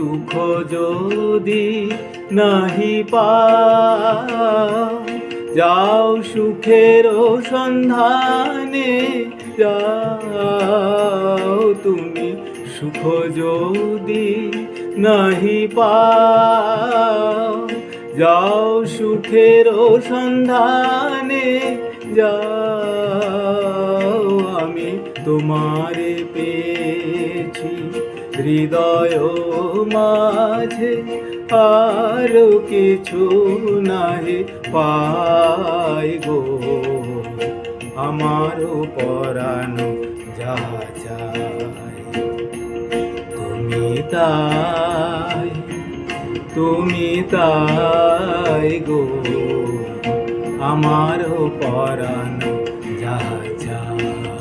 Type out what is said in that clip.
সুখ যদি নাহি পাও, যাও সুখের সন্ধানে যাও তুমি। সুখ যদি নাহি পাও, যাও সুখের সন্ধানে যাও। আমি তোমারে পেয়েছি হৃদয় মাঝে, আর কিছু নাহি পাই গো। আমার পরাণ যাহা চায় তুমি তাই গো। আমার পরাণ যাহা চায়।